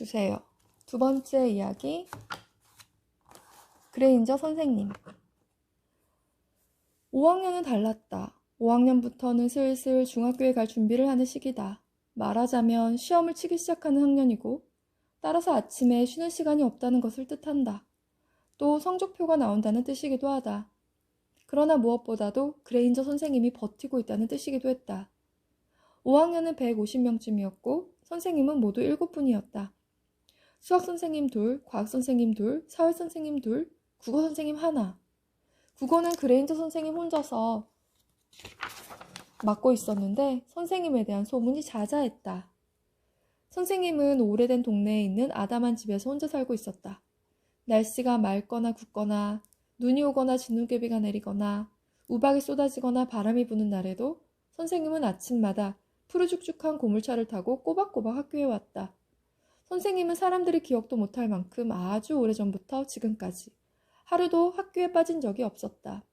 주세요. 두 번째 이야기, 그레인저 선생님. 5학년은 달랐다. 5학년부터는 슬슬 중학교에 갈 준비를 하는 시기다. 말하자면 시험을 치기 시작하는 학년이고, 따라서 아침에 쉬는 시간이 없다는 것을 뜻한다. 또 성적표가 나온다는 뜻이기도 하다. 그러나 무엇보다도 그레인저 선생님이 버티고 있다는 뜻이기도 했다. 5학년은 150명쯤이었고 선생님은 모두 7분이었다. 수학 선생님 둘, 과학 선생님 둘, 사회 선생님 둘, 국어 선생님 하나. 국어는 그레인저 선생님 혼자서 맡고 있었는데 선생님에 대한 소문이 자자했다. 선생님은 오래된 동네에 있는 아담한 집에서 혼자 살고 있었다. 날씨가 맑거나 굽거나 눈이 오거나 진눈깨비가 내리거나 우박이 쏟아지거나 바람이 부는 날에도 선생님은 아침마다 푸르죽죽한 고물차를 타고 꼬박꼬박 학교에 왔다. 선생님은 사람들이 기억도 못할 만큼 아주 오래전부터 지금까지 하루도 학교에 빠진 적이 없었다.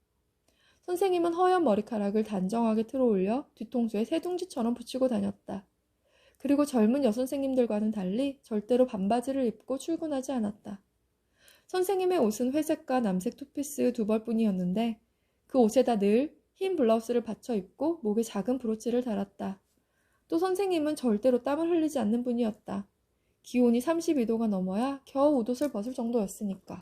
선생님은 허연 머리카락을 단정하게 틀어올려 뒤통수에 새둥지처럼 붙이고 다녔다. 그리고 젊은 여선생님들과는 달리 절대로 반바지를 입고 출근하지 않았다. 선생님의 옷은 회색과 남색 투피스 두 벌뿐이었는데 그 옷에다 늘 흰 블라우스를 받쳐 입고 목에 작은 브로치를 달았다. 또 선생님은 절대로 땀을 흘리지 않는 분이었다. 기온이 32도가 넘어야 겨우 옷을 벗을 정도였으니까.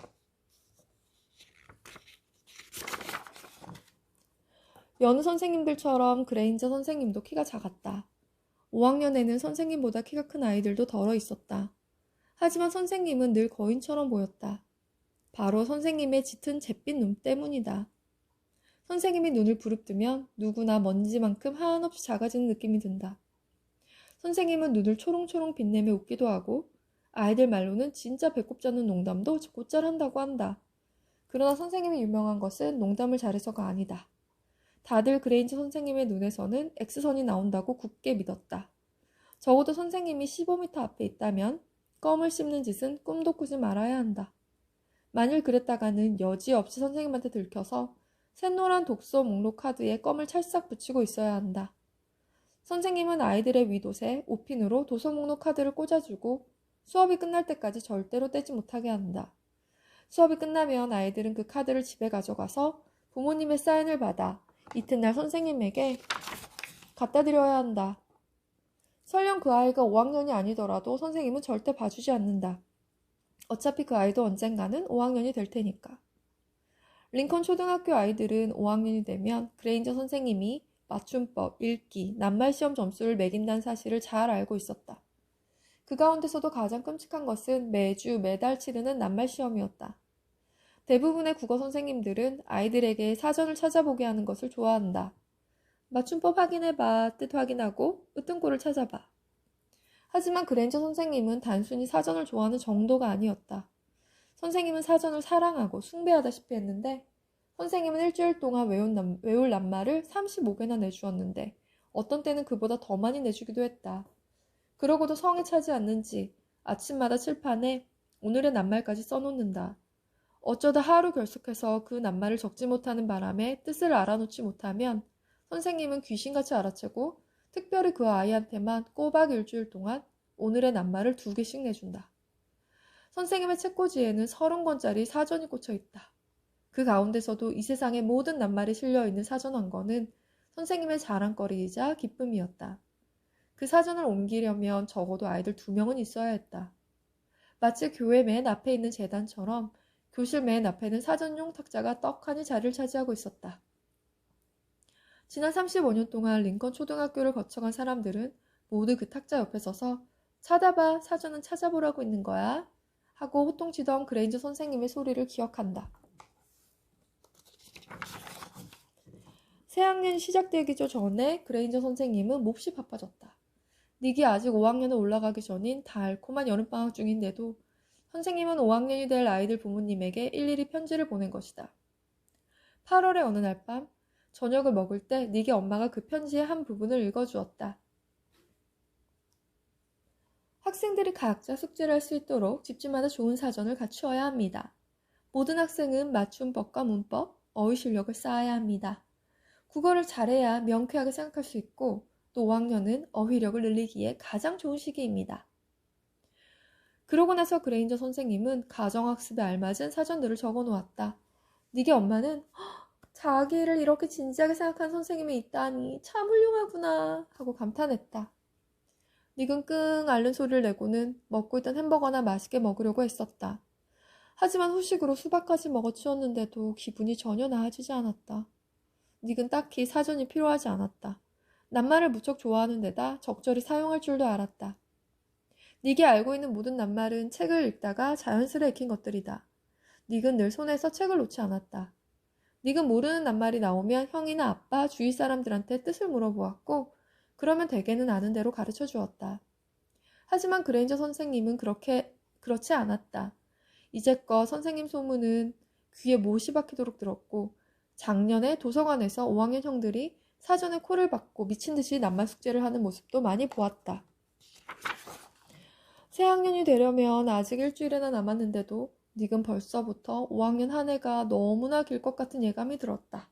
여느 선생님들처럼 그레인저 선생님도 키가 작았다. 5학년에는 선생님보다 키가 큰 아이들도 덜어 있었다. 하지만 선생님은 늘 거인처럼 보였다. 바로 선생님의 짙은 잿빛 눈 때문이다. 선생님이 눈을 부릅뜨면 누구나 먼지만큼 한없이 작아지는 느낌이 든다. 선생님은 눈을 초롱초롱 빛내며 웃기도 하고 아이들 말로는 진짜 배꼽 잡는 농담도 곧잘 한다고 한다. 그러나 선생님이 유명한 것은 농담을 잘해서가 아니다. 다들 그레인저 선생님의 눈에서는 X선이 나온다고 굳게 믿었다. 적어도 선생님이 15m 앞에 있다면 껌을 씹는 짓은 꿈도 꾸지 말아야 한다. 만일 그랬다가는 여지없이 선생님한테 들켜서 샛노란 독서 목록 카드에 껌을 찰싹 붙이고 있어야 한다. 선생님은 아이들의 윗옷에 옷핀으로 도서 목록 카드를 꽂아주고 수업이 끝날 때까지 절대로 떼지 못하게 한다. 수업이 끝나면 아이들은 그 카드를 집에 가져가서 부모님의 사인을 받아 이튿날 선생님에게 갖다 드려야 한다. 설령 그 아이가 5학년이 아니더라도 선생님은 절대 봐주지 않는다. 어차피 그 아이도 언젠가는 5학년이 될 테니까. 링컨 초등학교 아이들은 5학년이 되면 그레인저 선생님이 맞춤법, 읽기, 낱말 시험 점수를 매긴다는 사실을 잘 알고 있었다. 그 가운데서도 가장 끔찍한 것은 매달 치르는 낱말 시험이었다. 대부분의 국어 선생님들은 아이들에게 사전을 찾아보게 하는 것을 좋아한다. 맞춤법 확인해봐, 뜻 확인하고 으뜸꼴을 찾아봐. 하지만 그레인저 선생님은 단순히 사전을 좋아하는 정도가 아니었다. 선생님은 사전을 사랑하고 숭배하다시피 했는데 선생님은 일주일 동안 외울 낱말을 35개나 내주었는데 어떤 때는 그보다 더 많이 내주기도 했다. 그러고도 성에 차지 않는지 아침마다 칠판에 오늘의 낱말까지 써놓는다. 어쩌다 하루 결석해서 그 낱말을 적지 못하는 바람에 뜻을 알아놓지 못하면 선생님은 귀신같이 알아채고 특별히 그 아이한테만 꼬박 일주일 동안 오늘의 낱말을 2개씩 내준다. 선생님의 책꽂이에는 30권짜리 사전이 꽂혀 있다. 그 가운데서도 이 세상의 모든 낱말이 실려있는 사전 한 권은 선생님의 자랑거리이자 기쁨이었다. 그 사전을 옮기려면 적어도 아이들 2명은 있어야 했다. 마치 교회 맨 앞에 있는 제단처럼 교실 맨 앞에는 사전용 탁자가 떡하니 자리를 차지하고 있었다. 지난 35년 동안 링컨 초등학교를 거쳐간 사람들은 모두 그 탁자 옆에 서서 찾아봐, 사전은 찾아보라고 있는 거야 하고 호통치던 그레인저 선생님의 소리를 기억한다. 새학년이 시작되기 전에 그레인저 선생님은 몹시 바빠졌다. 닉이 아직 5학년에 올라가기 전인 달콤한 여름방학 중인데도 선생님은 5학년이 될 아이들 부모님에게 일일이 편지를 보낸 것이다. 8월의 어느 날 밤 저녁을 먹을 때 닉의 엄마가 그 편지의 한 부분을 읽어주었다. 학생들이 각자 숙제를 할 수 있도록 집집마다 좋은 사전을 갖추어야 합니다. 모든 학생은 맞춤법과 문법, 어휘 실력을 쌓아야 합니다. 국어를 잘해야 명쾌하게 생각할 수 있고 또 5학년은 어휘력을 늘리기에 가장 좋은 시기입니다. 그러고 나서 그레인저 선생님은 가정학습에 알맞은 사전들을 적어놓았다. 니게 엄마는 자기를 이렇게 진지하게 생각한 선생님이 있다니 참 훌륭하구나 하고 감탄했다. 닉은 끙 앓는 소리를 내고는 먹고 있던 햄버거나 맛있게 먹으려고 했었다. 하지만 후식으로 수박까지 먹어치웠는데도 기분이 전혀 나아지지 않았다. 닉은 딱히 사전이 필요하지 않았다. 낱말을 무척 좋아하는 데다 적절히 사용할 줄도 알았다. 닉이 알고 있는 모든 낱말은 책을 읽다가 자연스레 익힌 것들이다. 닉은 늘 손에서 책을 놓지 않았다. 닉은 모르는 낱말이 나오면 형이나 아빠, 주위 사람들한테 뜻을 물어보았고 그러면 대개는 아는 대로 가르쳐 주었다. 하지만 그레인저 선생님은 그렇지 않았다. 이제껏 선생님 소문은 귀에 못이 박히도록 들었고 작년에 도서관에서 5학년 형들이 사전에 코를 박고 미친 듯이 낱말 숙제를 하는 모습도 많이 보았다. 새 학년이 되려면 아직 일주일이나 남았는데도 닉은 벌써부터 5학년 한 해가 너무나 길 것 같은 예감이 들었다.